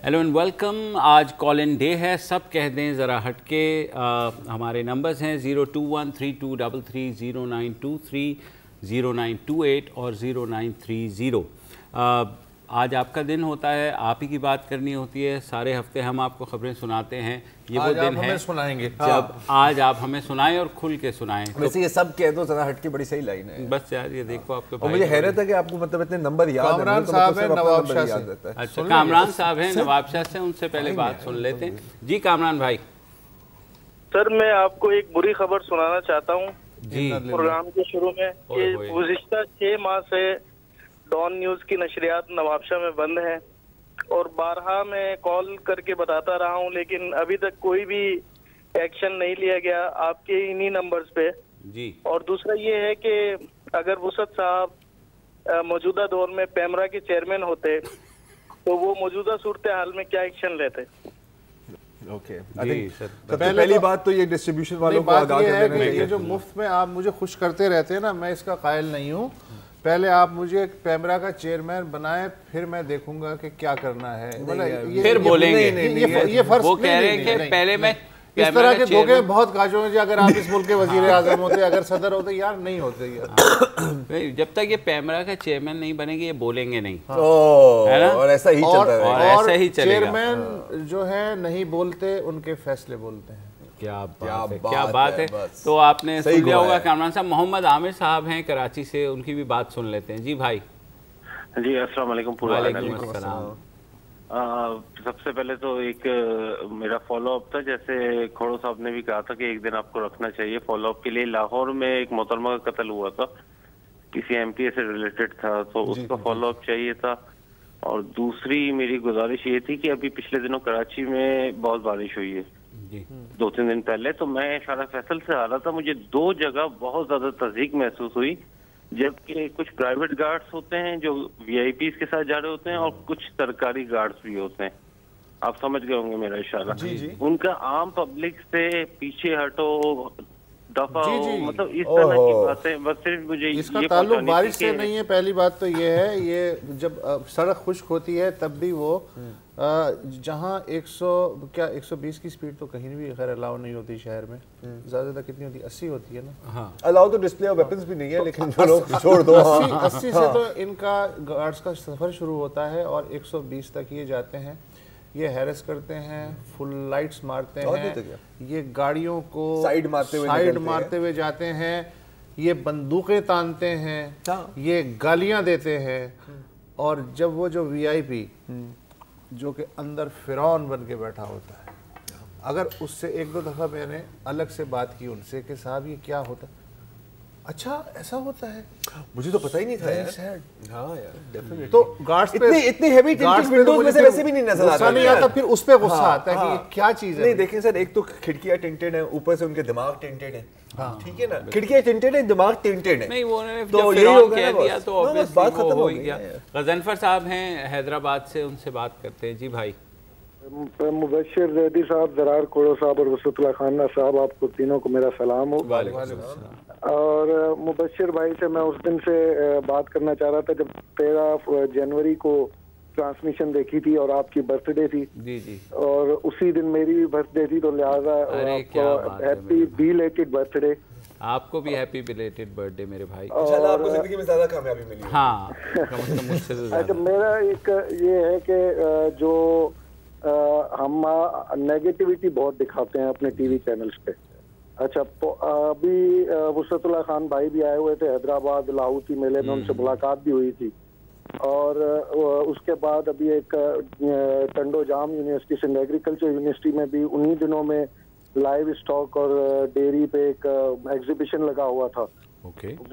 Hello and welcome. आज call in day है, सब कह दें ज़रा हटके। हमारे नंबर्स हैं 02132330923, 0928 और 0930। आज आपका दिन होता है, आप ही की बात करनी होती है। सारे हफ्ते हम आपको खबरें सुनाते हैं, ये वो दिन है सुनाएंगे जब आज आप हमें सुनाएं और खुल के सुनाएं। वैसे ये सब कह दो जरा हटके, बड़ी सही लाइन है। बस यार ये देखो आपके और मुझे हैरत है कि आपको मतलब इतने नंबर याद हैं। कामरान साहब है नवाब शाह से। अच्छा, कामरान साहब हैं नवाब शाह से, उनसे पहले बात सुन लेते हैं। जी कामरान भाई। सर मैं आपको एक बुरी खबर सुनाना चाहता हूँ जी प्रोग्राम के शुरू में कि गुज़िश्ता 6 माह से डॉन न्यूज की नशरियात नवाबशाह में बंद है और बारहा मैं कॉल करके बताता रहा हूं, लेकिन अभी तक कोई भी एक्शन नहीं लिया गया आपके इन्हीं नंबर्स पे जी। और दूसरा ये है कि अगर वुसत साहब मौजूदा दौर में पैमरा के चेयरमैन होते तो वो मौजूदा सूरत हाल में क्या एक्शन लेते? ओके, पहली बात तो ये डिस्ट्रीब्यूशन वालों को आगाह कर देना चाहिए। ये जो मुफ्त में आप मुझे खुश करते रहते हैं ना, मैं इसका कायल नहीं हूँ। पहले आप मुझे पैमरा का चेयरमैन बनाए, फिर मैं देखूंगा कि क्या करना है। फिर बोलेंगे। ये फर्ज वो कह रहे हैं कि पहले मैं इस तरह के धोखे बहुत काजों में, अगर आप इस मुल्क के वजीर आजम होते, अगर सदर होते, यार नहीं होते यार। जब तक ये पैमरा का चेयरमैन नहीं बनेंगे ये बोलेंगे नहीं, है ना? और ऐसा ही चलता है और ऐसा ही चलेगा। चेयरमैन जो है नहीं बोलते, उनके फैसले बोलते हैं। क्या बात है। तो आपने सुन लिया होगा कामरान साहब। मोहम्मद आमिर साहब हैं कराची से, उनकी भी बात सुन लेते हैं। जी भाई। जी अस्सलाम वालेकुम। सबसे पहले तो एक मेरा फॉलो अप था, जैसे खोड़ो साहब ने भी कहा था कि एक दिन आपको रखना चाहिए फॉलो अप के लिए। लाहौर में एक मोहतरमा का कत्ल हुआ था, किसी एमपीए से रिलेटेड था, तो उसका फॉलो अप चाहिए था। और दूसरी मेरी गुजारिश ये थी कि अभी पिछले दिनों कराची में बहुत बारिश हुई है, 2-3 दिन पहले। तो मैं शारा फैसल से आ रहा था, मुझे 2 जगह बहुत ज्यादा तज़ीक महसूस हुई, जबकि कुछ प्राइवेट गार्ड्स होते हैं जो वीआईपीज के साथ जा रहे होते हैं और कुछ सरकारी गार्ड्स भी होते हैं। आप समझ गए होंगे मेरा इशारा। उनका आम पब्लिक से पीछे हटो, दफा हो, मतलब इस तरह की बातें। बस सिर्फ मुझे इसका ताल्लुक बारिश से नहीं है। पहली बात तो ये है, ये जब सड़क खुश्क होती है तब भी वो जहाँ 120 की स्पीड तो कहीं भी खैर अलाउ नहीं होती शहर में। ज्यादा कितनी होती है? 80 होती है ना। हाँ, अलाउ तो डिस्प्ले ऑफ वेपन्स भी नहीं है, लेकिन जो लोग छोड़ दो 80 से तो इनका गार्ड्स का सफर शुरू होता है और 120 तक ये जाते हैं। ये हैरेस करते हैं, फुल लाइट्स मारते हैं, ये गाड़ियों को साइड मारते हुए जाते हैं, ये बंदूकें तानते हैं, ये गालियां देते हैं। और जब वो जो वीआईपी जो कि अंदर फिरौन बन के बैठा होता है, अगर उससे 1-2 दफ़ा मैंने अलग से बात की उनसे कि साहब ये क्या होता, अच्छा ऐसा होता है, मुझे तो पता ही नहीं था यार। हाँ यार, डेफिनेटली। तो गार्ड्स पे इतनी हेवी विंडोज में से वैसे भी नहीं नजर आता, नहीं आता, फिर उस पे गुस्सा आता है कि क्या चीज है। नहीं देखिए सर, एक तो खिड़कियां टिंटेड है, ऊपर से उनके दिमाग टिंटेड है। ठीक है ना, खिड़कियां टिंटेड है, दिमाग टिंटेड है। नहीं वो उन्होंने तो जब फिरौन कह दिया तो ऑब्वियसली बात खत्म हो गया। गजनफर साहब हैं हैदराबाद से, उनसे बात करते हैं। जी भाई। मुबश्शिर जैदी साहब, जरार कोड़ो साहब और वसतुल्लाह खाना साहब, आपको तीनों को मेरा सलाम हो। और मुबश्शिर भाई से मैं उस दिन से बात करना चाह रहा था जब 13 जनवरी को ट्रांसमिशन देखी थी और आपकी बर्थडे थी। जी। और उसी दिन मेरी भी बर्थडे थी, तो लिहाजा हैप्पी बिलेटेड बर्थडे। आपको भी हैप्पी बिलेटेड बर्थडे मेरे भाई। आपको जिंदगी में ज्यादा कामयाबी मिली। हाँ, मुझसे तो अच्छा, मेरा एक ये है कि जो हम नेगेटिविटी बहुत दिखाते हैं अपने टीवी चैनल्स पे। अच्छा, अभी वसतुल्लाह खान भाई भी आए हुए थे हैदराबाद लाहौती मेले में, उनसे मुलाकात भी हुई थी। और उसके बाद अभी एक टंडो जाम यूनिवर्सिटी से एग्रीकल्चर यूनिवर्सिटी में भी उन्हीं दिनों में लाइव स्टॉक और डेयरी पे एक एग्जीबिशन लगा हुआ था।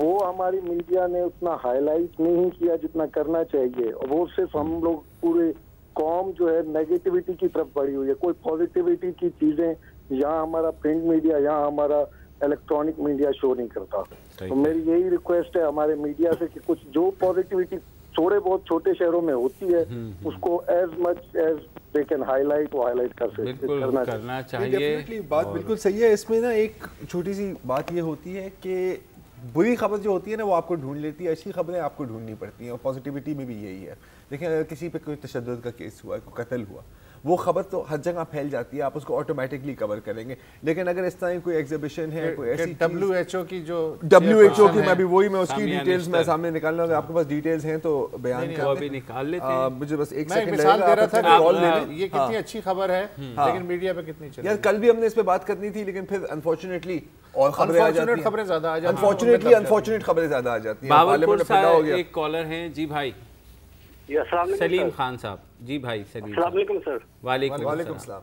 वो हमारी मीडिया ने उतना हाईलाइट नहीं किया जितना करना चाहिए। वो सिर्फ हम लोग पूरे कौम जो है नेगेटिविटी की तरफ बढ़ी हुई है। कोई पॉजिटिविटी की चीजें यहाँ हमारा प्रिंट मीडिया, यहाँ हमारा इलेक्ट्रॉनिक मीडिया शो नहीं करता। तो मेरी यही रिक्वेस्ट है हमारे मीडिया से कि कुछ जो पॉजिटिविटी थोड़े बहुत छोटे शहरों में होती है उसको as much as they can highlight वो हाईलाइट करना चाहिए। बात बिल्कुल सही है। इसमें ना एक छोटी सी बात ये होती है कि बुरी खबर जो होती है ना वो आपको ढूंढ लेती है, अच्छी खबरें आपको ढूंढनी पड़ती हैं। और पॉजिटिविटी में भी यही है। देखिए, अगर किसी पे कोई तशद्दुद का केस हुआ, कोई कत्ल हुआ, वो खबर तो हर जगह फैल जाती है, आप उसको ऑटोमेटिकली कवर करेंगे। लेकिन अगर इस तरह कोई एग्जीबिशन है, कोई ऐसी WHO की जो WHO की, मैं उसकी डिटेल्स मैं सामने निकालना, अगर आपके पास डिटेल्स हैं तो बयान कर अभी निकाल लेते हैं। मुझे बस एक सेकंड मिसाल दे रहा था कि ये कितनी अच्छी खबर है, लेकिन मीडिया पे कितनी चली। यार कल भी हमने इस पे बात करनी थी, लेकिन फिर अनफॉर्चुनेटली और खबरें ज्यादा आ जाती हैं, अनफॉर्चुनेटली खबरें ज्यादा आ जाती हैं। बावलपुर से एक कॉलर हैं जी भाई, सलीम खान साहब। जी भाई सलीम, अस्सलाम वालेकुम सर। वालेकुम सलाम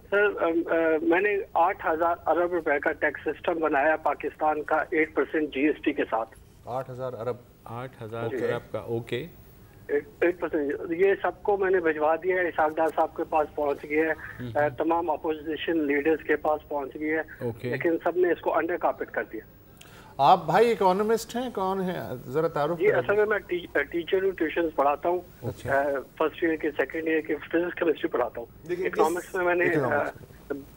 सर, मैंने 8,000 अरब रुपए का टैक्स सिस्टम बनाया पाकिस्तान का 8% GST के साथ। 8,000 अरब का, ओके 8%। ये सबको मैंने भिजवा दिया है, इसाकदार साहब के पास पहुंच गया है, तमाम अपोजिशन लीडर्स के पास पहुंच गया है, लेकिन सबने इसको अंडर कार्पेट कर दिया। आप भाई इकोनॉमिस्ट हैं, कौन है, जरा तारुफ? जी असल में मैं टीचर हूँ, ट्यूशन पढ़ाता हूँ, फर्स्ट ईयर के, सेकंड ईयर के, फिजिक्स केमिस्ट्री पढ़ाता हूँ। इकोनॉमिक्स में मैंने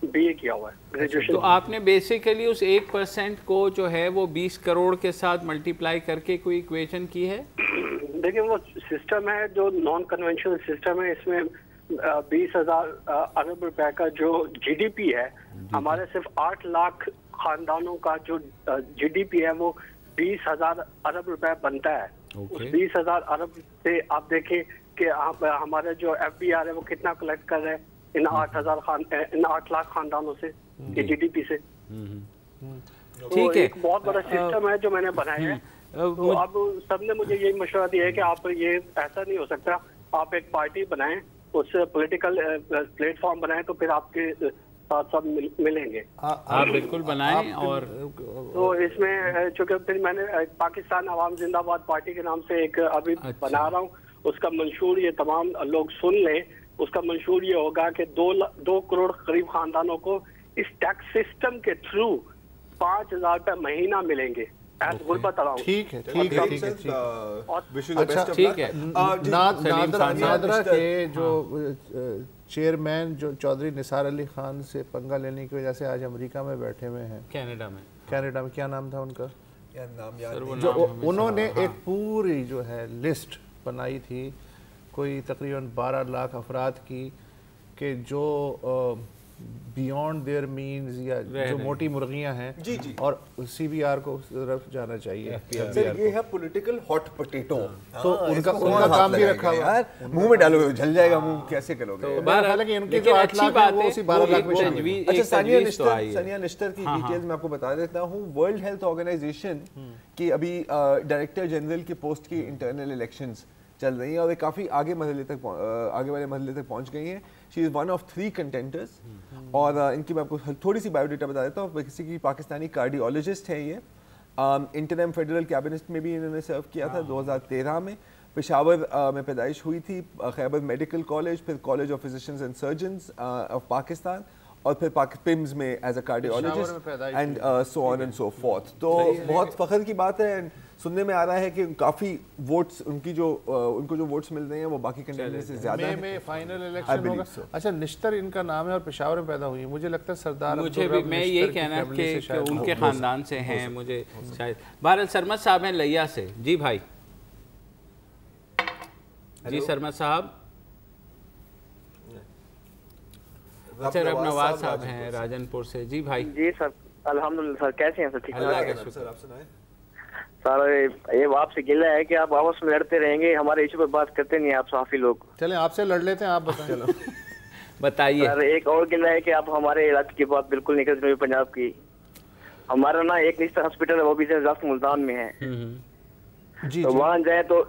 BA किया हुआ है, ग्रेजुएशन। तो आपने बेसिकली उस 1% को जो है वो 20 करोड़ के साथ मल्टीप्लाई करके कोई इक्वेशन की है? देखिए वो सिस्टम है जो नॉन कन्वेंशनल सिस्टम है, इसमें 20,000 अरब रुपए का जो GDP है, हमारे सिर्फ 8 लाख खानदानों का जो GDP है वो 20,000 अरब रुपए बनता है। उस 20,000 अरब से आप देखें कि हमारे जो FBR है वो कितना कलेक्ट कर रहे हैं इन 8 लाख खानदानों से, ये GDP से। ठीक है, एक बहुत बड़ा सिस्टम है जो मैंने बनाया है। तो अब सबने मुझे यही मशवरा दिया है कि आप ये ऐसा नहीं हो सकता, आप एक पार्टी बनाएं, उससे पॉलिटिकल प्लेटफॉर्म बनाएं, तो फिर आपके साथ सब मिलेंगे। आप बिल्कुल बनाएं। और तो इसमें चूंकि फिर मैंने पाकिस्तान अवाम जिंदाबाद पार्टी के नाम से एक अभी बना रहा हूँ, उसका मंशूर ये तमाम लोग सुन लें। उसका मंशूर ये होगा कि 2 करोड़ करीब खानदानों को इस टैक्स सिस्टम के थ्रू 5,000 रुपए महीना मिलेंगे। ठीक है, ठीक है, ठीक है, अच्छा ठीक है। नादरा के जो चेयरमैन जो चौधरी निसार अली खान से पंगा लेने की वजह से आज अमेरिका में बैठे हुए हैं, कनाडा में क्या नाम था उनका, जो उन्होंने एक पूरी जो है लिस्ट बनाई थी कोई तकरीबन 12 लाख अफराद की, कि जो बियॉन्ड देयर मीन्स या जो मोटी मुर्गियां हैं, जी जी, और CBR को उस तरफ जाना चाहिए। सर ये है पॉलिटिकल हॉट पोटैटो, तो उनका काम भी रखा हुआ है। मुंह में डालोगे जल जाएगा, मुंह कैसे करोगे? हालांकि उनके जो 8 लाख है वो उसी 12 लाख में शामिल है। अच्छा, सानिया निश्तर की डिटेल्स मैं आपको बता देता हूँ। वर्ल्ड हेल्थ ऑर्गेनाइजेशन की अभी डायरेक्टर जनरल की पोस्ट की इंटरनल इलेक्शंस चल रही हैं और ये काफ़ी आगे वाले मरहले तक पहुंच गई हैं। शी इज़ वन ऑफ 3 कंटेंटर्स और इनकी मैं आपको थोड़ी सी बायोडाटा बता देता हूँ। किसी की पाकिस्तानी कार्डियोलॉजिस्ट है ये, इंटरम फेडरल कैबिनेट में भी इन्होंने सर्व किया था 2013 में। पेशावर में पैदाइश हुई थी, खैबर मेडिकल कॉलेज, फिर college of physicians and surgeons of Pakistan, और फिर पिम्स में as a cardiologist and so on and so forth. तो बहुत फख्र की बात है। एंड सुनने में आ रहा है कि काफी वोट्स उनको जो वोट्स मिल रहे हैं वो बाकी कैंडिडेट से ज्यादा है। में फाइनल इलेक्शन होगा। अच्छा, निश्तर इनका नाम है और पेशावर में पैदा हुई है। मुझे लगता है सरदार, मुझे भी मैं ये कहना कि उनके खानदान से हैं, मुझे शायद। बहरहाल सरमद साहब हैं लिया से। जी भाई, जी सरमद साहब। अच्छा, रब नवाज साहब हैं राजनपुर से। जी भाई। जी सर, अल्हम्दुलिल्लाह सर, कैसे हैं सर? ठीक है सर, आप सुनाएं। सर ये आपसे गिला है कि आप आपस में लड़ते रहेंगे, हमारे इशू पर बात करते नहीं आप साफी लोग। चलें आपसे लड़ लेते हैं, आप बताएं। चलो बताइए सर। एक और गिला है कि आप हमारे इलाके की बात बिल्कुल नहीं करते पंजाब की। हमारा ना एक निश्चित हॉस्पिटल है, वो भी मुल्तान में है। तो वहाँ जाए तो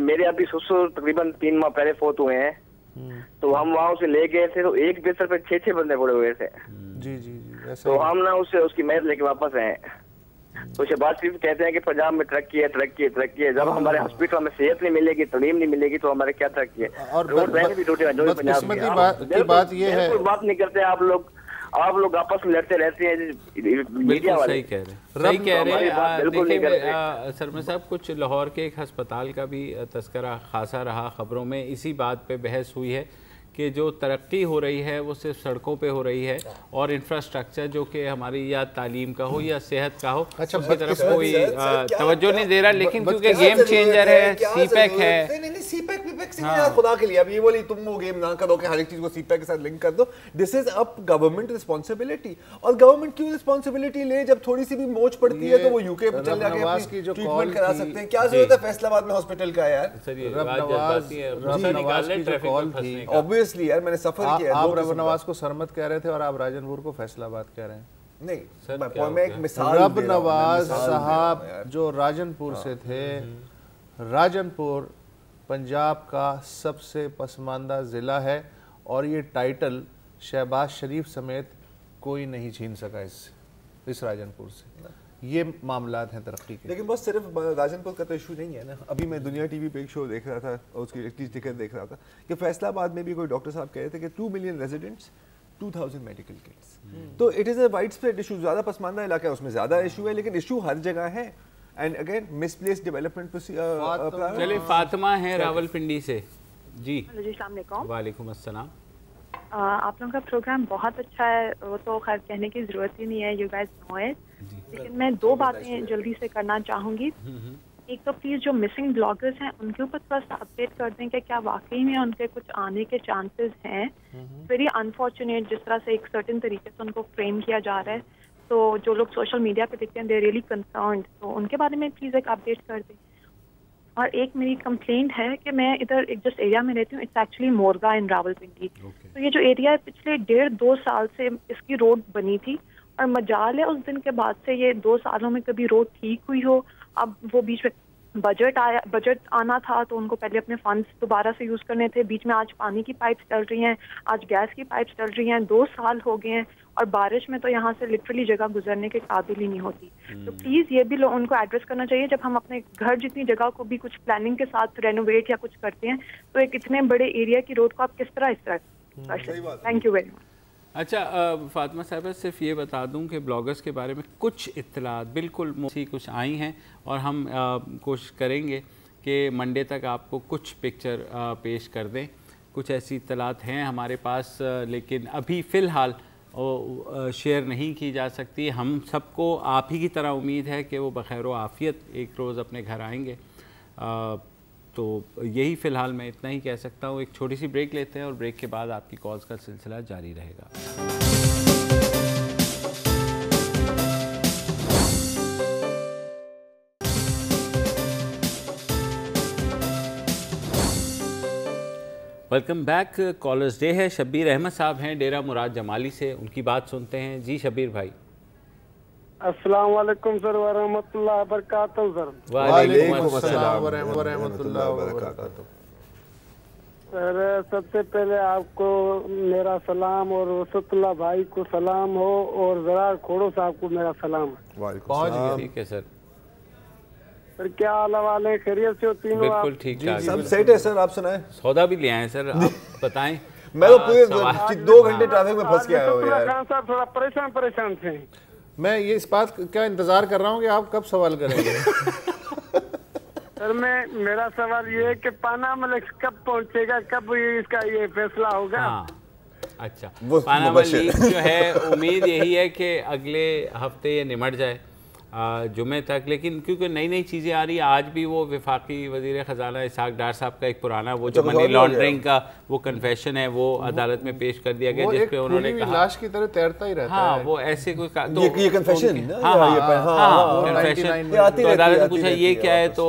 मेरे अभी ससुर तकरीबन 3 माह पहले फोत हुए हैं, तो हम वहाँ उसे ले गए थे, तो एक बिस्तर पे 6 बंदे पड़े हुए थे। जी जी जी। तो हम ना उसकी मैच लेके वापस आए। तो शहबाज शरीफ कहते हैं कि पंजाब में तरक्की है। जब हमारे हॉस्पिटल में सेहत नहीं मिलेगी, तालीम नहीं मिलेगी, तो हमारे क्या तरक्की है? और रोड भी टूटे हैं, जो पंजाब की बात ये है, बात नहीं करते आप लोग आपस में लड़ते रहते हैं। मीडिया वाले सही कह रहे हैं। देखिए सरमद साहब, कुछ लाहौर के एक अस्पताल का भी तस्करा खासा रहा खबरों में। इसी बात पे बहस हुई है कि जो तरक्की हो रही है वो सिर्फ सड़कों पे हो रही है, और इंफ्रास्ट्रक्चर जो कि हमारी या तालीम का हो या सेहत का हो, अच्छा, उसकी तरफ कोई तवज्जो नहीं दे रहा। लेकिन क्योंकि गेम चेंजर है, सीपैक है, फिक्सिंग है खुदा के लिए। अब ये बोली तुम वो गेम ना करो कि हर एक चीज को सीपैक के साथ लिंक कर दो। This is up government responsibility. और गवर्नमेंट क्यों रिस्पांसिबिलिटी ले? जब थोड़ी सी भी मोच पड़ती है तो वो यूके पे चल जाके अपनी ट्रीटमेंट करा सकते हैं। क्या जरूरत है फैसलाबाद में हॉस्पिटल का यार? ऑब्वियसली यार मैंने सफर किया। आप रब नवाज को सरमत कह रहे थे और आप राजनपुर को फैसलाबाद कह रहे हैं। नहीं, मैं एक मिसाल रब नवाज साहब जो राजनपुर से थे, राजनपुर पंजाब का सबसे पसमानदा ज़िला है और ये टाइटल शहबाज शरीफ समेत कोई नहीं छीन सका इस राजनपुर से। ये मामलात हैं तरक्की के। लेकिन बस सिर्फ राजनपुर का तो इशू नहीं है ना। अभी मैं दुनिया टीवी पे एक शो देख रहा था और उसकी टिकट देख रहा था कि फैसलाबाद में भी कोई डॉक्टर साहब कह रहे थे कि 2 मिलियन रेजिडेंट्स 2000 मेडिकल किट्स। तो it is a wide spread issue. ज़्यादा पसमानदा इलाका है उसमें ज़्यादा इशू है, लेकिन इशू हर जगह है। And again misplaced development. चलिए फातिमा है रावलपिंडी से। जी वालेकुम अस्सलाम। आप लोगों का प्रोग्राम बहुत अच्छा है, वो तो खैर कहने की जरूरत ही नहीं है, यू गाइस नो इट। लेकिन मैं 2 बातें जल्दी से करना चाहूँगी। एक तो प्लीज़ जो मिसिंग ब्लॉगर्स हैं उनके ऊपर थोड़ा सा अपडेट कर दें कि क्या वाकई में उनके कुछ आने के चांसेस हैं। वेरी अनफॉर्चुनेट जिस तरह से एक सर्टेन तरीके से उनको फ्रेम किया जा रहा है, तो जो लोग सोशल मीडिया पे देखते हैं दे रियली कंसर्न्ड, तो उनके बारे में प्लीज़ एक अपडेट कर दें। और एक मेरी कंप्लेंट है कि मैं इधर एक जिस एरिया में रहती हूँ इट्स एक्चुअली मोरगा इन रावलपिंडी। तो ये जो एरिया है पिछले 1.5-2 साल से इसकी रोड बनी थी और मजाल है उस दिन के बाद से ये 2 सालों में कभी रोड ठीक हुई हो। अब वो बीच में बजट आना था तो उनको पहले अपने फंड्स दोबारा से यूज़ करने थे। बीच में आज पानी की पाइप्स चल रही हैं, आज गैस की पाइप्स चल रही हैं। 2 साल हो गए हैं और बारिश में तो यहाँ से लिटरली जगह गुजरने के काबिल ही नहीं होती। तो प्लीज़ ये भी उनको एड्रेस करना चाहिए जब हम अपने घर जितनी जगह को भी कुछ प्लानिंग के साथ रेनोवेट या कुछ करते हैं तो एक इतने बड़े एरिया की रोड को आप किस तरह इस तरह कर सकते हैं। Thank you very much. अच्छा फातिमा साहब सिर्फ ये बता दूं कि ब्लॉगर्स के बारे में कुछ इत्तलात बिल्कुल कुछ आई हैं और हम कोशिश करेंगे कि मंडे तक आपको कुछ पिक्चर पेश कर दें। कुछ ऐसी इत्तलात हैं हमारे पास, लेकिन अभी फ़िलहाल शेयर नहीं की जा सकती। हम सबको आप ही की तरह उम्मीद है कि वो बखैर आफ़ियत एक रोज़ अपने घर आएंगे। तो यही फ़िलहाल मैं इतना ही कह सकता हूँ। एक छोटी सी ब्रेक लेते हैं और ब्रेक के बाद आपकी कॉल्स का सिलसिला जारी रहेगा। Welcome back. कॉलर्स डे है। शब्बीर अहमद साहब हैं डेरा मुराद जमाली से, उनकी बात सुनते हैं। जी शब्बीर भाई। अस्सलाम वालेकुम सर व रहमतुल्लाह व बरकातहू सर। वालेकुम अस्सलाम व रहमतुल्लाह व बरकातहू। सर सबसे पहले आपको मेरा सलाम और वसतुल्लाह भाई को सलाम हो और ज़रार खोड़ो साहब को मेरा सलाम है। वालेकुम। ठीक है सर। सर क्या हाल वाले खैरियत से हो तीनों? बिल्कुल ठीक ठाक सब सेट है सर। आप सुनाएं। सौदा भी ले आए सर, आप बताएं। मैं तो पूरे 2 घंटे ट्रैफिक में फंस गया हूं यार। खान साहब थोड़ा परेशान थे। मैं ये इस बात का इंतजार कर रहा हूँ कि आप कब सवाल करेंगे। सर मेरा सवाल ये है कि पानामा लीक्स कब पहुंचेगा, कब इसका ये फैसला होगा? हाँ, अच्छा पानामा लीक्स जो है उम्मीद यही है कि अगले हफ्ते ये निमट जाए जुमे तक। लेकिन क्योंकि नई नई चीज़ें आ रही है, आज भी वो वफाकी वज़ीर ख़जाना इसहाक डार साहब का एक पुराना वो जो मनी लॉन्ड्रिंग का वो कन्फेशन है वो अदालत में पेश कर दिया गया, जिस पे उन्होंने कहा लाश की तरह तैरता ही रहता है। वो ऐसे कोई तो ये कन्फेशन तो अदालत ने पूछा ये क्या है, तो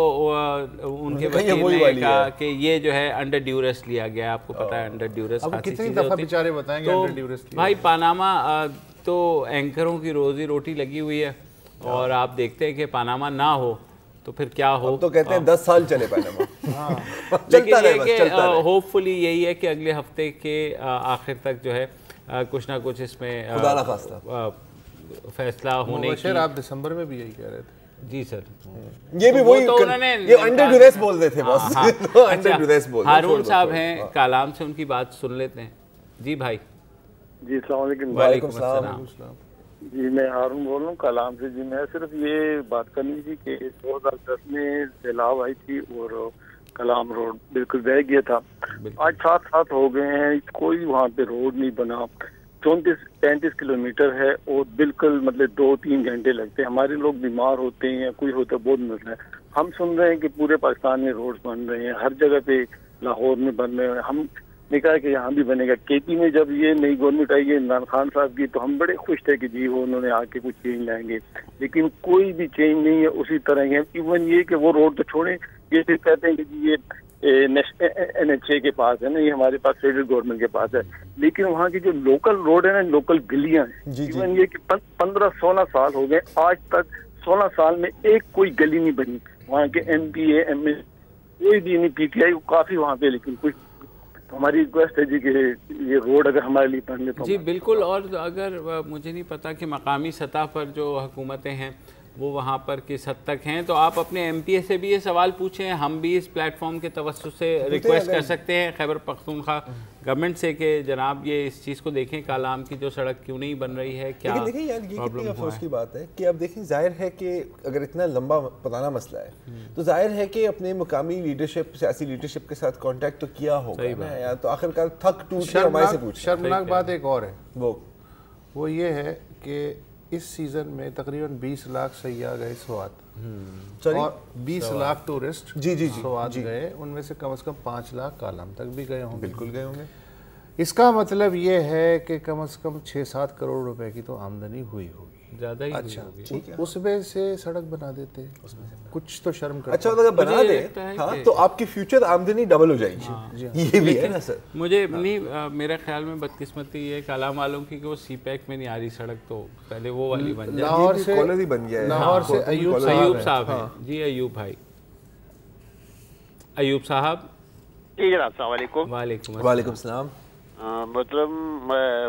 उनके वकील ने कहा कि ये जो है अंडर ड्यूरेस लिया गया। आपको पता है अंडर ड्यूरेस कितनी दफ़ा बेचारे बताएंगे अंडर ड्यूरेस। भाई पानामा तो एंकरों की रोजी रोटी लगी हुई है और आप देखते हैं कि पानामा ना हो तो फिर क्या हो। तो कहते हैं 10 साल चले पानामा। लेकिन ये कि होपफुली यही है कि अगले हफ्ते के आखिर तक जो है कुछ ना कुछ इसमें फैसला होने की। आप दिसंबर में भी यही कह रहे थे। जी सर, ये भी वही तो उन्होंने ये अंडर ड्यूरेस बोल रहे थे बॉस। अंडर ड्यूरेस बोल। हारून साहब हैं कालाम से, उनकी बात सुन लेते हैं। जी भाई। जी अस्सलाम वालेकुम। वालेकुम सलाम। जी मैं हारून बोल रहा हूँ कलाम से। जी मैं सिर्फ ये बात करनी थी कि 2010 में सैलाब आई थी और कलाम रोड बिल्कुल बह गया था। आज 7 साल हो गए हैं, कोई वहाँ पे रोड नहीं बना। 34-35 किलोमीटर है और बिल्कुल मतलब 2-3 घंटे लगते हैं। हमारे लोग बीमार होते हैं, कोई होता बहुत मसला है। हम सुन रहे हैं कि पूरे पाकिस्तान में रोड बन रहे हैं, हर जगह पे लाहौर में बन रहे हैं, हमने कहा कि यहाँ भी बनेगा। केपी में जब ये नई गवर्नमेंट आई है इमरान खान साहब की, तो हम बड़े खुश थे कि जी वो उन्होंने आके कुछ चेंज लाएंगे, लेकिन कोई भी चेंज नहीं है, उसी तरह है। इवन ये कि वो रोड तो छोड़े, ये सिर्फ कहते हैं कि जी ये NHA के पास है ना, ये हमारे पास फेडरल गवर्नमेंट के पास है, लेकिन वहाँ की जो लोकल रोड है ना, लोकल गलियां हैं, इवन ये कि 15-16 साल हो गए, आज तक 16 साल में एक कोई गली नहीं बनी। वहाँ के MPA MA कोई भी नहीं, PTI काफी वहाँ पे, लेकिन कुछ हमारी रिक्वेस्ट है जी कि ये रोड अगर हमारे लिए बन ले तो जी बिल्कुल। और अगर मुझे नहीं पता कि मकामी सतह पर जो हुकूमतें हैं वो वहाँ पर किस हद तक हैं, तो आप अपने MPA से भी ये सवाल पूछें। हम भी इस प्लेटफॉर्म के तवज्जुह से रिक्वेस्ट कर सकते हैं खैबर पख्तूनख्वा गवर्नमेंट से कि जनाब ये इस चीज़ को देखें, कालाम की जो सड़क क्यों नहीं बन रही है, क्या देखिए यार ये कितनी अफसोस की बात है कि अब देखिए जाहिर है कि अगर इतना लंबा पुराना मसला है तो जाहिर है कि अपने मुकामी लीडरशिप, सियासी लीडरशिप के साथ कांटेक्ट तो किया होगा ना यार, तो आखिरकार थक टूट के हमारे से पूछ। शर्मनाक बात एक और है, वो ये है कि इस सीजन में तकरीबन 20 लाख सयाह गए स्वात और 20 लाख टूरिस्ट स्वात गए, उनमें से कम 5 लाख कालाम तक भी गए होंगे। बिल्कुल गए होंगे। इसका मतलब ये है कि कम से कम 6-7 करोड़ रुपए की तो आमदनी हुई होगी, ज़्यादा ही। अच्छा उसमें से सड़क बना देते, कुछ तो शर्म करते। अच्छा अगर बना दे हाँ, तो आपकी फ्यूचर आमदनी डबल हो जाएगी। हाँ, ये भी है ना सर। मुझे नहीं मेरे ख्याल में बदकिस्मती ये कालाम वालों की कि वो CPEC में नहीं आ रही सड़क, तो पहले वो वाली बन जाए। लाहौर से कॉलेज ही बन गया है। लाहौर से अयूब साहब हैं जी, अयूब भाई, अयूब साहब जी जनाब, अस्सलाम वालेकुम। वालेकुम सलाम। मतलब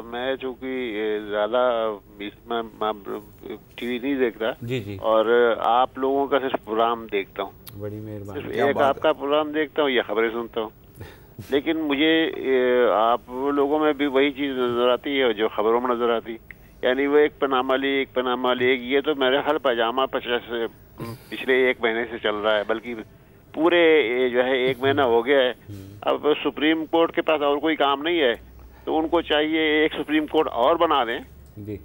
मैं चूँकि ज़्यादा TV नहीं देखता जी, और आप लोगों का सिर्फ प्रोग्राम देखता हूँ, बड़ी मेहरबानी। सिर्फ एक आपका प्रोग्राम देखता हूँ या खबरें सुनता हूँ, लेकिन मुझे आप लोगों में भी वही चीज़ नज़र आती है जो खबरों में नज़र आती, यानी वो एक पनामा लीग, ये तो मेरे ख्याल पजामा 50 पिछले 1 महीने से चल रहा है, बल्कि पूरे जो है 1 महीना हो गया है। अब सुप्रीम कोर्ट के पास और कोई काम नहीं है, तो उनको चाहिए एक सुप्रीम कोर्ट और बना दें जी,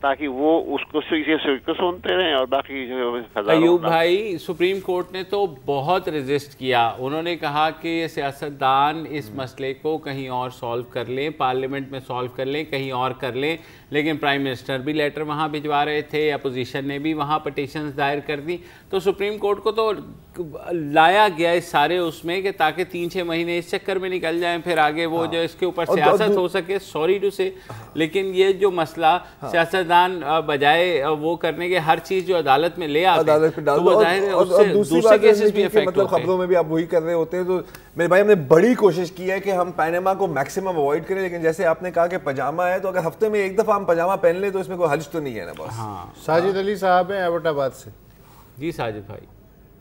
ताकि वो उसको सुनते रहें और बाकी जो। अयूब भाई, सुप्रीम कोर्ट ने तो बहुत रेजिस्ट किया, उन्होंने कहा कि ये सियासतदान इस मसले को कहीं और सॉल्व कर लें, पार्लियामेंट में सॉल्व कर लें, कहीं और कर लें, लेकिन प्राइम मिनिस्टर भी लेटर वहाँ भिजवा रहे थे, अपोजिशन ने भी वहाँ पटिशन्स दायर कर दी, तो सुप्रीम कोर्ट को तो लाया गया इस सारे उसमें कि ताकि 3-6 महीने इस चक्कर में निकल जाएं, फिर आगे वो जो इसके ऊपर सियासत हो सके। सॉरी टू से, लेकिन ये जो मसला सियासतदान बजाय वो करने के हर चीज़ जो अदालत में ले आते हैं, तो वो जाहिर है उससे दूसरे केसेस भी इफेक्ट मतलब खबरों में भी आप वही कर रहे होते हैं। तो मेरे भाई हमने बड़ी कोशिश की है कि हम पैनामा को मैक्सिमम अवॉइड करें, लेकिन जैसे आपने कहा कि पजामा है, तो अगर हफ्ते में एक दफ़ा हम पजामा पहन लें तो इसमें कोई हर्ज तो नहीं है ना बस। हाँ, साजिद अली साहब हैं एबटाबाद से। जी साजिद भाई।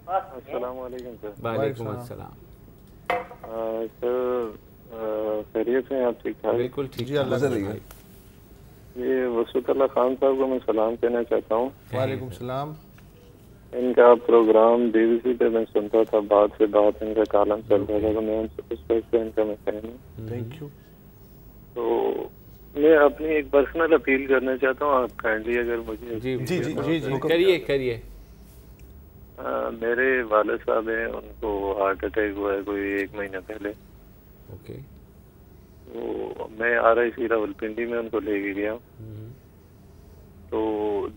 अस्सलाम वालेकुम सर। वालेकुम अस्सलाम। सर खैरियत हैं आप? ठीक ठाक? बिल्कुल ठीक। ये वसूतुल्लाह खान साहब को मैं सलाम कहना चाहता हूँ। वालेकुम सलाम। इनका प्रोग्राम BBC पे मैं सुनता था, बात से बात इनका कालम चल रहा था, तो मैं उनसे रिस्पेक्ट इनका मैं फैन हूँ। Thank you. तो मैं अपनी एक पर्सनल अपील करना चाहता हूँ, आप काइंडली अगर मुझे। जी करिए। मेरे वालिद साहब हैं, उनको हार्ट अटैक हुआ है कोई 1 महीना पहले। ओके। तो मैं RIC रावलपिंडी में उनको लेके गया, तो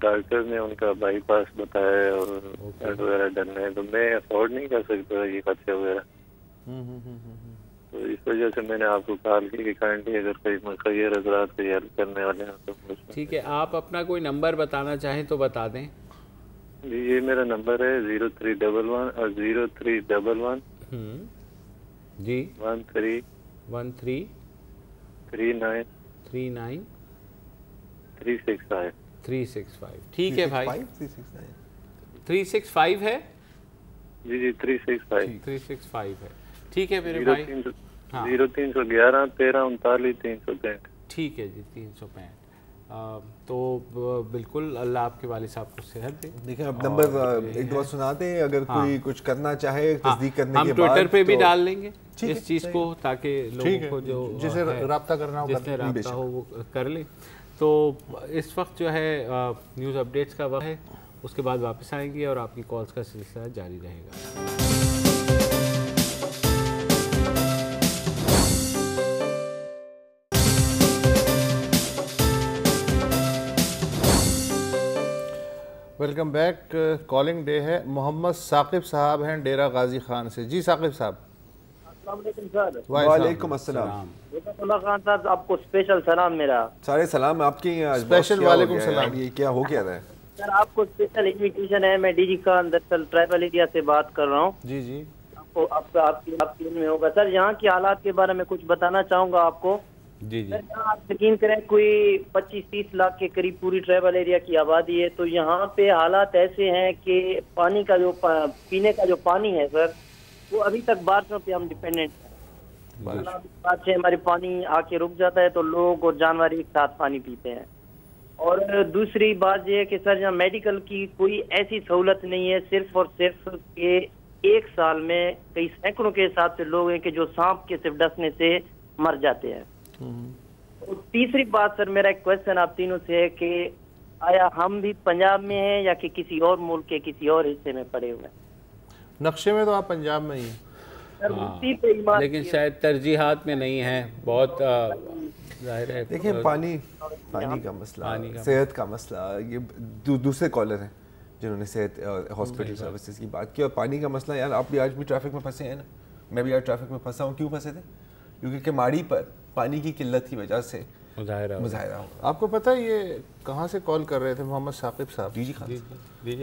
डॉक्टर ने उनका बाईपास बताया और ब्लड वगैरह डलना है, तो मैं अफोर्ड नहीं कर सकता ये खर्चे वगैरह, तो इस वजह से मैंने आपको कॉल की कि काइंडली अगर कोई मुखैर हज़रात कोई हेल्प करने वाले हैं तो। ठीक है, आप अपना कोई नंबर बताना चाहें तो बता दें। जी ये मेरा नंबर है 0311 और 0311 जी 13 39 365। ठीक है भाई, 365 है जी 365 है। ठीक है मेरे भाई। 0311 13 39 365। ठीक है जी 365। तो बिल्कुल अल्लाह आपके वालिद साहब को सेहत दे। देखें अब नंबर एक दफा सुनाते हैं, अगर कोई कुछ करना चाहे तस्दीक करने के बाद हम ट्विटर पे भी डाल लेंगे इस चीज़ को, ताकि लोगों को जो जिसे रब्ता करना हो, जिसने रब्ता हो वो कर ले। तो इस वक्त जो है न्यूज़ अपडेट्स का वक्त है, उसके बाद वापस आएंगे और आपकी कॉल्स का सिलसिला जारी रहेगा। Welcome back. कॉलिंग डे है। मोहम्मद साकिब साहब हैं डेरा गाजी खान से। जी साकिब साहब। सर वालेकुम अस्सलाम। खान साहब आपको स्पेशल सलाम। मेरा सारे सलाम आपके यहाँ। स्पेशल वालेकुम सलाम। ये क्या हो क्या रहा है सर? आपको स्पेशल इन्विटेशन है। मैं डीजी खान दरअसल ट्राइबल एरिया से बात कर रहा हूँ। जी जी। आपको आपकी में होगा सर। यहाँ की हालात के बारे में कुछ बताना चाहूँगा आपको। जी जी। आप यकीन करें कोई 25-30 लाख के करीब पूरी ट्राइबल एरिया की आबादी है। तो यहाँ पे हालात ऐसे हैं कि पानी का जो पीने का जो पानी है सर, वो अभी तक बारिशों पे हम डिपेंडेंट हैं। बात से हमारे पानी आके रुक जाता है तो लोग और जानवर एक साथ पानी पीते हैं। और दूसरी बात यह है कि सर यहाँ मेडिकल की कोई ऐसी सहूलत नहीं है। सिर्फ और सिर्फ के एक साल में कई सैकड़ों के हिसाब से लोग हैं कि जो सांप के सिर्फ डसने से मर जाते हैं। और तीसरी बात सर, मेरा एक क्वेश्चन आप तीनों से है कि आया हम भी पंजाब में हैं या कि किसी और मुल्क के किसी और हिस्से में पड़े हुए हैं? नक्शे में तो आप पंजाब में ही हैं सर, लेकिन शायद तरजीहात में नहीं है। बहुत जाहिर है। देखिए पानी का मसला, सेहत का मसला, ये दूसरे कॉलर हैं जिन्होंने सेहत हॉस्पिटल सर्विसेज की बात की। और पानी का मसला यार, आप भी आज भी ट्रैफिक में फंसे हैं ना, मैं भी आज ट्रैफिक में फंसा हूँ। क्यों फंसे थे? क्योंकि केमाड़ी पर पानी की किल्लत की वजह से मुजाहिरा हो। आपको पता है ये कहाँ से कॉल कर रहे थे? मोहम्मद साकिब साहब, डीजी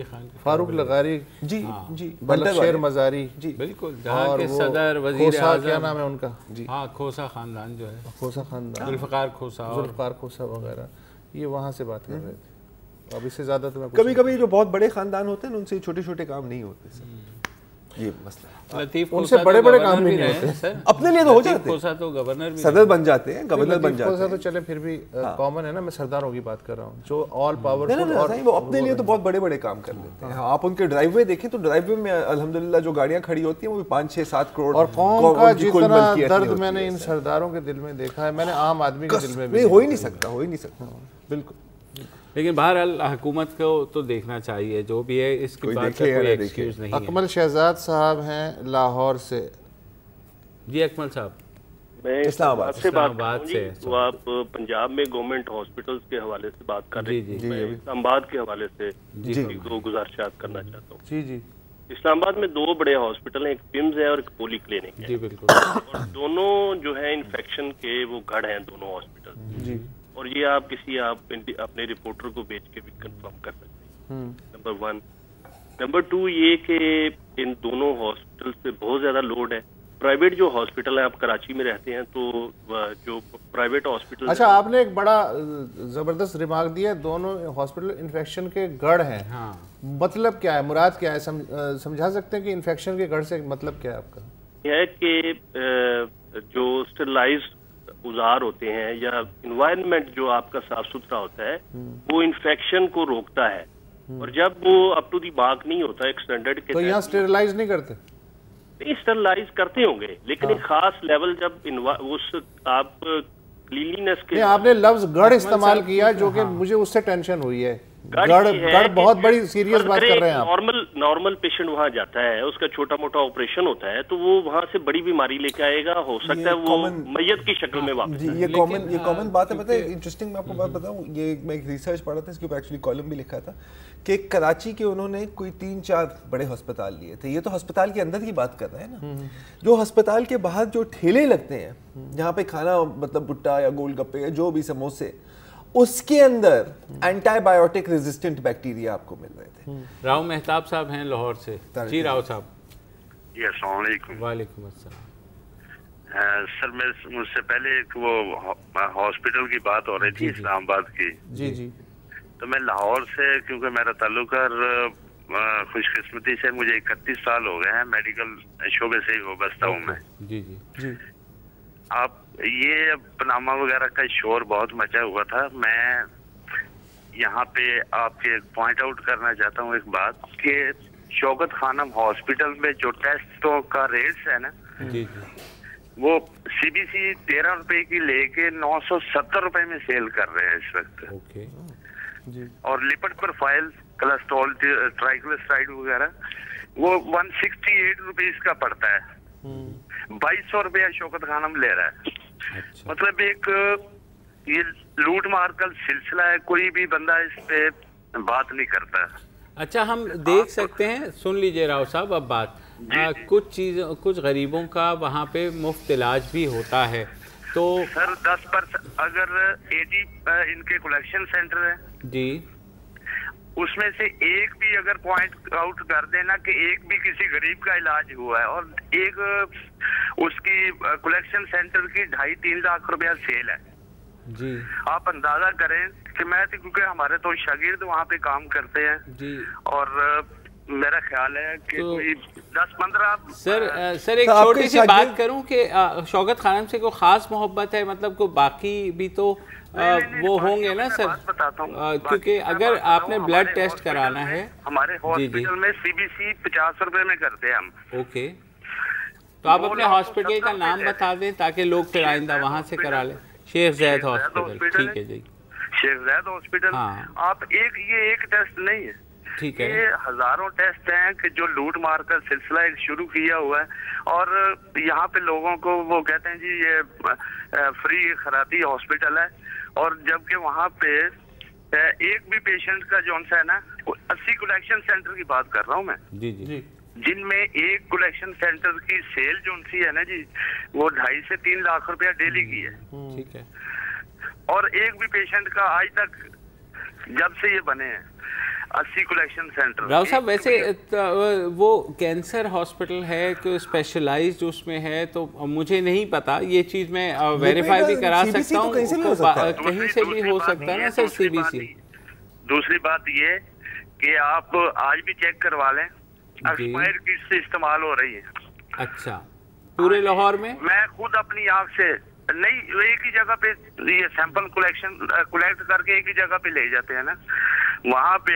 खान, फारूक लगारी जी जी, शेर मजारी जी, बिल्कुल, जहाँ के सदर वजीर आज़म, क्या नाम है उनका जी? हाँ, खोसा खानदान जो है, खोसा खानदान, जुल्फ़कार खोसा वगैरह, ये वहाँ से बात कर रहे थे। अब इससे ज़्यादा तो मैं कभी कभी जो बहुत बड़े खानदान होते हैं उनसे छोटे छोटे काम नहीं होते। ये मसला उनसे बड़े बड़े काम नहीं होते। अपने लिए तो हो जाते हैं, तो गवर्नर सदर बन जाते हैं, गवर्नर बन जाते हैं। तो चले फिर भी कॉमन है ना। मैं सरदारों की बात कर रहा हूँ जो ऑल पावरफुल, और वो अपने लिए तो बहुत बड़े बड़े काम कर लेते हैं। आप उनके ड्राइववे देखें तो ड्राइववे में अल्हम्दुलिल्लाह जो गाड़ियाँ खड़ी होती हैं वो 5-6-7 करोड़। और कौम का जितना दर्द मैंने इन सरदारों के दिल में देखा है, मैंने आम आदमी के दिल में भी हो ही नहीं सकता। बिल्कुल। लेकिन बहरहाल हुकूमत को तो देखना चाहिए जो भी है, इसकी बात का कोई एक्सक्यूज नहीं है। अकमल शहजाद साहब हैं लाहौर से। जी अकमल साहब, मैं इस्लामाबाद से। तो आप पंजाब में गवर्नमेंट हॉस्पिटल्स के हवाले से बात कर रहे हैं। मैं इस्लामाबाद के हवाले से दो गुजारिशात करना चाहता हूँ। जी जी। इस्लामाबाद में दो बड़े हॉस्पिटल हैं, एक पिम्स है और एक पोली क्लिनिक है। जी बिल्कुल। और दोनों जो है इन्फेक्शन के वो गढ़ हैं दोनों हॉस्पिटल। जी। और ये आप अपने रिपोर्टर को भेज के भी कंफर्म कर सकते हैं। नंबर 1। नंबर 2 ये कि इन दोनों हॉस्पिटल पे बहुत ज्यादा लोड है। प्राइवेट जो हॉस्पिटल है, आप कराची में रहते हैं तो जो प्राइवेट हॉस्पिटल, अच्छा आपने एक बड़ा जबरदस्त रिमार्क दिया, दोनों हॉस्पिटल इन्फेक्शन के गढ़ हैं। हाँ। मतलब क्या है, मुराद क्या है? समझा सकते हैं कि इन्फेक्शन के गढ़ से मतलब क्या है आपका? यह है कि जो स्टरलाइज औजार होते हैं या इन्वायरमेंट जो आपका साफ सुथरा होता है वो इन्फेक्शन को रोकता है। और जब वो अप टू दी मार्क नहीं होता एक स्टैंडर्ड के, तो यहाँ स्टेरिलाइज नहीं करते? नहीं, स्टेरिलाइज करते होंगे, लेकिन एक खास लेवल जब उस आप क्लीनलीनेस के, आपने लफ्ज गढ़ इस्तेमाल किया जो कि मुझे उससे टेंशन हुई है। गढ़ बहुत बड़ी सीरियस बात कर रहे हैं आप। नॉर्मल पेशेंट वहाँ जाता है, उसका छोटा मोटा ऑपरेशन होता है तो वो वहाँ से बड़ी बीमारी लेके आएगा, हो सकता है वो मैयत की शक्ल में वापस। ये कॉमन बात है। पता है इंटरेस्टिंग, मैं आपको बात बताऊँ, ये मैं एक रिसर्च पढ़ा था, इसके ऊपर एक्चुअली कॉलम भी लिखा था कि कराची के उन्होंने कोई 3-4 बड़े अस्पताल लिए थे। ये तो अस्पताल के अंदर की बात कर रहे हैं ना, जो अस्पताल के बाहर जो ठेले लगते हैं जहाँ पे खाना मतलब भुट्टा या गोलगप्पे या जो भी समोसे, उसके अंदर एंटीबायोटिक रेजिस्टेंट बैक्टीरिया आपको मिल रहे थे। राव मेहताब साहब हैं लाहौर से। जी राव साहब। जी अस्सलाम वालेकुम। वालेकुम अस्सलाम। सर मुझसे पहले एक वो हॉस्पिटल की बात हो रही थी इस्लामाबाद की। जी जी। तो मैं लाहौर से, क्योंकि मेरा ताल्लुक खुशकिस्मती से मुझे 31 साल हो गए हैं, मेडिकल शोबे से ही वाबस्ता हूँ मैं। जी जी जी। आप ये पनामा वगैरह का शोर बहुत मचा हुआ था। मैं यहाँ पे आपके पॉइंट आउट करना चाहता हूँ एक बात कि शौकत खानम हॉस्पिटल में जो टेस्टों का रेट्स है ना, जी, वो सीबीसी 13 रुपए की लेके 970 रुपए में सेल कर रहे हैं इस वक्त। ओके जी। और लिपिड प्रोफाइल, कोलेस्ट्रॉल, ट्राइग्लिसराइड वगैरह वो 168 रुपीज का पड़ता है। 2200 रुपया शौकत खानम ले रहा है। अच्छा। मतलब एक ये लूट मार का सिलसिला है, कोई भी बंदा इस पे बात नहीं करता। अच्छा, हम देख सकते हैं, सुन लीजिए राव साहब अब बात, कुछ गरीबों का वहाँ पे मुफ्त इलाज भी होता है। तो सर 10% अगर 80 इनके कलेक्शन सेंटर है जी, उसमें से एक भी अगर पॉइंट आउट कर देना कि एक भी किसी गरीब का इलाज हुआ है और एक उसकी कलेक्शन सेंटर की 2.5-3 लाख रुपया सेल है जी, आप अंदाजा करें कि मैं तो, क्योंकि हमारे तो शागिर्द वहाँ पे काम करते हैं जी, और मेरा ख्याल है कि तो, कोई 10-15 सर एक छोटी सी बात करूं कि शौकत खानम से कोई खास मोहब्बत है, मतलब को बाकी भी तो वो होंगे ना सर, क्योंकि अगर आपने ब्लड टेस्ट कराना है हमारे हॉस्पिटल में CBC 50 रुपए में करते हैं हम। ओके, तो आप अपने हॉस्पिटल का नाम बता दें ताकि लोग फिर आइंदा वहाँ से करा लें। शेख ज़ैद हॉस्पिटल, ठीक है जी, शेख ज़ैद हॉस्पिटल। आप एक टेस्ट नहीं है, ठीक है, ये हजारों टेस्ट हैं कि जो लूट मार कर सिलसिला एक शुरू किया हुआ है, और यहाँ पे लोगों को वो कहते हैं जी ये फ्री खराती हॉस्पिटल है, और जबकि वहाँ पे एक भी पेशेंट का जो है ना 80 कलेक्शन सेंटर की बात कर रहा हूँ मैं जी जी, जिनमें एक कलेक्शन सेंटर की सेल जो है ना जी वो 2.5 से 3 लाख रुपया डेली की है, ठीक है, और एक भी पेशेंट का आज तक जब से ये बने हैं 80 कलेक्शन सेंटर। राव साहब वैसे वो कैंसर हॉस्पिटल है कि स्पेशलाइज्ड उसमें है, तो मुझे नहीं पता, ये चीज़ मैं वेरीफाई भी करा सकता हूँ, कहीं से भी हो सकता है ना सर CBC। दूसरी बात ये कि आप आज भी चेक करवा लें, एक्सपायर किट से इस्तेमाल हो रही है। अच्छा, पूरे लाहौर में? मैं खुद अपनी आँख से नहीं, एक ही जगह पे ये सैंपल कलेक्ट करके एक ही जगह पे ले जाते हैं ना, वहाँ पे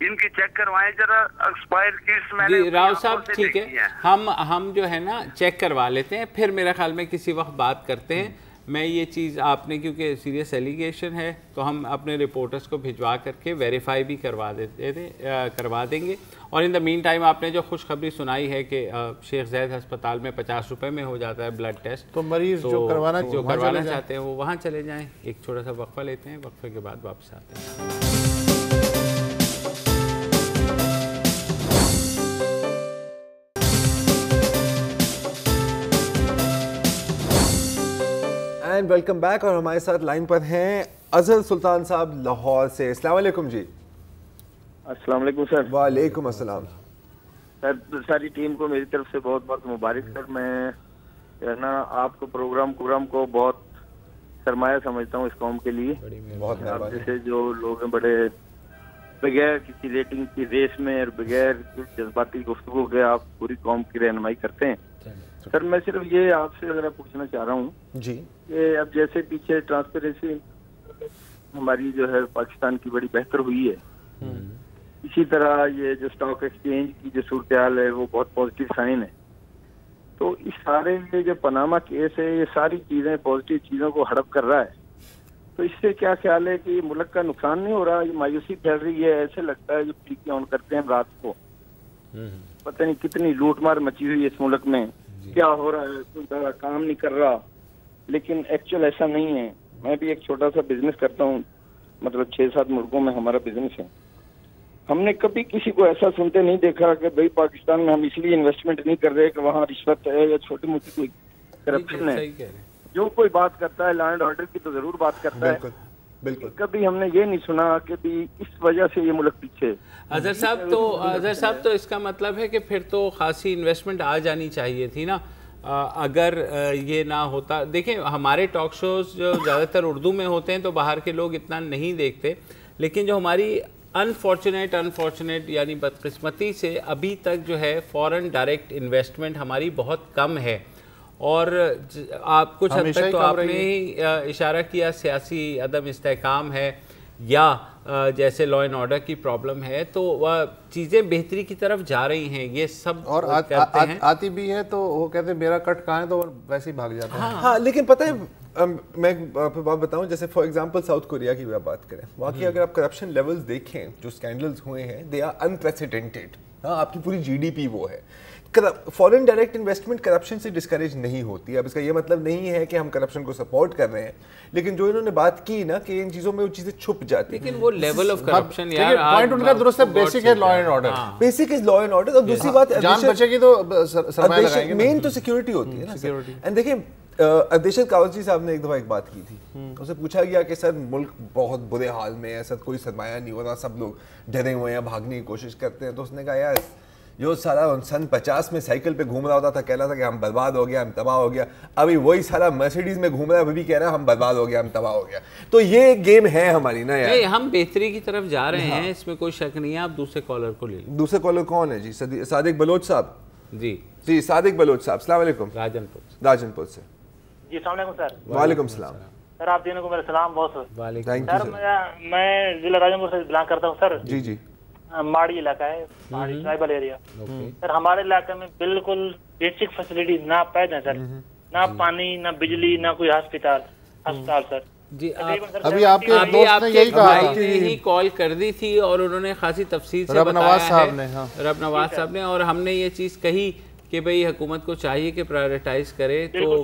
इनकी चेक करवाएं जरा एक्सपायर किट्स। मैंने राव साहब ठीक है, हम जो है ना चेक करवा लेते हैं, फिर मेरा ख्याल में किसी वक्त बात करते हैं। मैं ये चीज़ आपने, क्योंकि सीरियस एलिगेशन है, तो हम अपने रिपोर्टर्स को भिजवा करके वेरीफाई भी करवा देंगे। और इन द मीन टाइम आपने जो खुशखबरी सुनाई है कि शेख ज़ैद अस्पताल में 50 रुपये में हो जाता है ब्लड टेस्ट, तो मरीज जो करवाना चाहते हैं वो वहाँ चले जाएँ। एक छोटा सा वक्फा लेते हैं, वक्फे के बाद वापस आते हैं। एंड वेलकम बैक, और हमारे साथ लाइन पर हैं अजहर सुल्तान साहब लाहौर से। अस्सलाम वालेकुम जी। अस्सलाम वालेकुम सर। वालेकुम अस्सलाम सर। सारी टीम को मेरी तरफ से बहुत बहुत मुबारक सर। मैं ना आपको प्रोग्राम को बहुत सरमाया समझता हूँ इस कौम के लिए। बहुत जैसे जो लोग हैं बड़े बगैर किसी रेटिंग की रेस में और बगैर जज्बाती गुफ्तगू के आप पूरी कौम की रहनुमाई करते हैं। सर मैं सिर्फ ये आपसे अगर पूछना चाह रहा हूँ जी कि अब जैसे पीछे ट्रांसपेरेंसी हमारी जो है पाकिस्तान की बड़ी बेहतर हुई है, इसी तरह ये जो स्टॉक एक्सचेंज की जो सूरत हाल है वो बहुत पॉजिटिव साइन है। तो इस सारे ये जो पनामा केस है ये सारी चीजें पॉजिटिव चीजों को हड़प कर रहा है, तो इससे क्या ख्याल है कि मुल्क का नुकसान नहीं हो रहा? ये मायूसी फैल रही है, ऐसे लगता है जो टीके ऑन करते हैं रात को, पता नहीं कितनी लूटमार मची हुई है इस मुल्क में, क्या हो रहा है, कोई बड़ा काम नहीं कर रहा, लेकिन एक्चुअल ऐसा नहीं है। मैं भी एक छोटा सा बिजनेस करता हूँ, मतलब 6-7 मुल्कों में हमारा बिजनेस है। हमने कभी किसी को ऐसा सुनते नहीं देखा कि भाई पाकिस्तान में हम इसलिए इन्वेस्टमेंट नहीं कर रहे कि वहाँ रिश्वत है या छोटी मोटी कोई करप्शन है। जो कोई बात करता है लैंड ऑर्डर की तो जरूर बात करता है, बिल्कुल कभी हमने ये नहीं सुना कि भी इस वजह से ये मुल्क पीछे। अजहर साहब तो इसका मतलब है कि फिर तो खासी इन्वेस्टमेंट आ जानी चाहिए थी ना, अगर ये ना होता। देखें हमारे टॉक शोज जो ज़्यादातर उर्दू में होते हैं तो बाहर के लोग इतना नहीं देखते, लेकिन जो हमारी अनफॉर्चुनेट यानी बदकिस्मती से अभी तक जो है फॉरेन डायरेक्ट इन्वेस्टमेंट हमारी बहुत कम है। और आप कुछ हद तक तो आपने ही इशारा किया सियासी अदम इस्तेहकाम है या जैसे लॉ एंड ऑर्डर की प्रॉब्लम है, तो वह चीज़ें बेहतरी की तरफ जा रही हैं, ये सब और आती भी है तो वो कहते हैं मेरा कट कहाँ है, तो वैसे ही भाग जाते हैं। हाँ, लेकिन पता है मैं आपको बात बताऊं, जैसे फॉर एग्जांपल साउथ कोरिया की बात करें, वहाँ की अगर आप करप्शन लेवल्स देखें, जो स्कैंडल्स हुए हैं दे आर अनप्रेसिडेंटेड। हाँ, आपकी पूरी GDP वो है, फॉरेन डायरेक्ट इन्वेस्टमेंट करप्शन से डिस्करेज नहीं होती। अब इसका ये मतलब नहीं है कि हम करप्शन को सपोर्ट कर रहे हैं, लेकिन जो इन्होंने बात की ना कि इन चीजों में वो चीजें छुप जाती हैं। लेकिन वो लेवल ऑफ करप्शन यार पॉइंट उनका दुरुस्त है, बेसिक है law and order, basic is law and order. और दूसरी बात जान बचेगी तो सरमाया लगाएंगे, मेन तो सिक्योरिटी होती है ना। एंड देखिए अध्यक्ष कावजी साहब ने एक दफा एक बात की थी, उनसे पूछा गया कि सर मुल्क बहुत बुरे हाल में है, सर कोई सरमाया नहीं हो रहा, सब लोग डरे हुए हैं, भागने की कोशिश करते हैं। तो उसने कहा यार जो सारा सन 50 में साइकिल पे घूम रहा होता था, कह रहा था कि हम बर्बाद हो गया, हम तबाह हो गया, अभी वही सारा मर्सिडीज में घूम रहा है, अभी भी कह रहा है हम बर्बाद हो गया, हम तबाह हो गया। तो ये गेम है हमारी ना यार, हम बेहतरी की तरफ जा रहे हैं, इसमें कोई शक नहीं है। आप दूसरे कॉलर को ले लीजिए। दूसरे कॉलर कौन है जी? सादिक बलोच साहब। जी सादिक बलोच साहब, अस्सलाम वालेकुम। राजनपुर से जी, अस्सलाम वालेकुम सर। वालेकुम सलाम सर, आप तीनों को मेरा सलाम बहुत सर। मैं जिला राजनपुर से बिलोंग करता हूँ सर। जी माड़ी इलाका है, माड़ी ट्राइबल एरिया। सर हमारे इलाके में बिल्कुल बेसिक फैसिलिटीज ना पैदा है सर, ना पानी, ना बिजली, ना कोई अस्पताल सर। जी अभी आपके दोस्त ने यही कहा, ही कॉल कर दी थी और उन्होंने खासी तफसील से बताया है, रब नवाज साहब ने, और हमने ये चीज़ कही कि भाई हुकूमत को चाहिए कि प्रायोरिटाइज करे। तो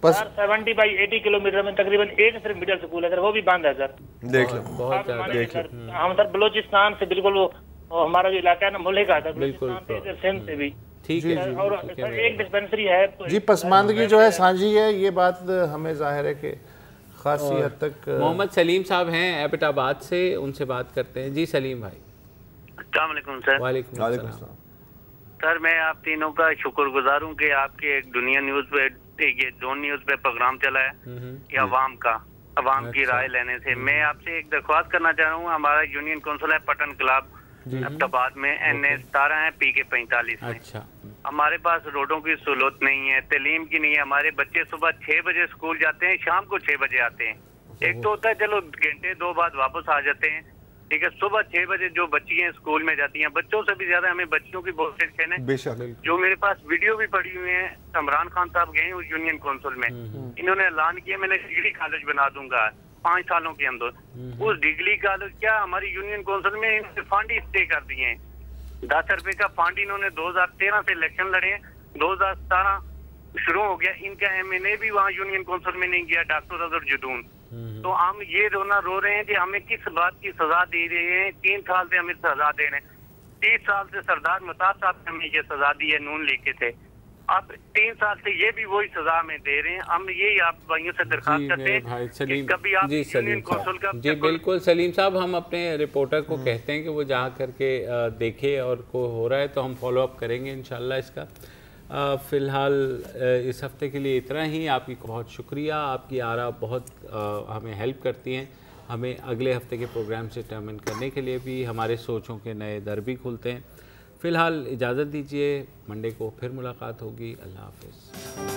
सर 70 बाई 80 किलोमीटर में तकरीबन एक सिर्फ मिडिल स्कूल है सर, वो भी बंद है सर। देख लो, बहुत देख लो। हम सर बलोचिस्तान से बिल्कुल वो हमारा जो इलाका है ना मुल्क का था, बलोचिस्तान सिंध से भी ठीक है। और सर एक डिस्पेंसरी है जी, पसमानदगी जो है साझी है, ये बात हमें जाहिर है कि खासी हद तक। मोहम्मद सलीम साहब हैं एबटाबाद से, उनसे बात करते हैं। जी सलीम भाई। अस्सलाम वालेकुम सर। वालेकुम सलाम सर, मैं आप तीनों का शुक्रगुजार हूँ कि आपके एक दुनिया न्यूज पे, ये जोन न्यूज पे प्रोग्राम चला है कि अवाम का, अवाम की राय लेने से। मैं आपसे एक दरख्वास्त करना चाह रहा हूँ, हमारा यूनियन काउंसिल है पटन क्लब अब्दाबाद में, NA 17 है, PK 45 में। अच्छा। हमारे पास रोडों की सहूलत नहीं है, तालीम की नहीं है। हमारे बच्चे सुबह 6 बजे स्कूल जाते हैं, शाम को 6 बजे आते हैं। एक तो होता है चलो घंटे 2 बाद वापस आ जाते हैं, ठीक है। सुबह 6 बजे जो बच्चियां स्कूल में जाती हैं, बच्चों से भी ज्यादा हमें बच्चियों की बहुत टेंशन है। बेशक। जो मेरे पास वीडियो भी पड़ी हुई है, इमरान खान साहब गए उस यूनियन काउंसिल में, इन्होंने ऐलान किया मैंने डिग्री कॉलेज बना दूंगा 5 सालों के अंदर। उस डिग्री कॉलेज क्या हमारी यूनियन काउंसिल में इन्होंने फंड ही स्टे कर दिए हैं। 10 रुपए का फंड इन्होंने 2013 से इलेक्शन लड़े हैं, 2017 शुरू हो गया। इनका MNA भी वहाँ यूनियन काउंसिल में नहीं गया, डॉक्टर अजहर जदून। तो हम ये रोना रो रहे हैं कि हमें किस बात की सजा दे रहे हैं। 3 साल से हमें सजा दे रहे हैं। 30 साल से सरदार मताज साहब ने हमें ये सजा दी है, नून लीग के थे। अब 3 साल से ये भी वही सजा में दे रहे हैं। हम यही आप भाइयों से दरखास्त करते हैं कि कभी आप यूनियन काउंसिल का। जी बिल्कुल सलीम साहब, हम अपने रिपोर्टर को कहते हैं कि वो जा करके देखे और को हो रहा है तो हम फॉलो अप करेंगे इंशाल्लाह इसका। फ़िलहाल इस हफ़्ते के लिए इतना ही। आपकी बहुत शुक्रिया, आपकी आरा बहुत हमें हेल्प करती हैं, हमें अगले हफ्ते के प्रोग्राम से डिटरमिन करने के लिए भी हमारे सोचों के नए दर भी खुलते हैं। फ़िलहाल इजाज़त दीजिए, मंडे को फिर मुलाकात होगी। अल्लाह हाफ़िज़।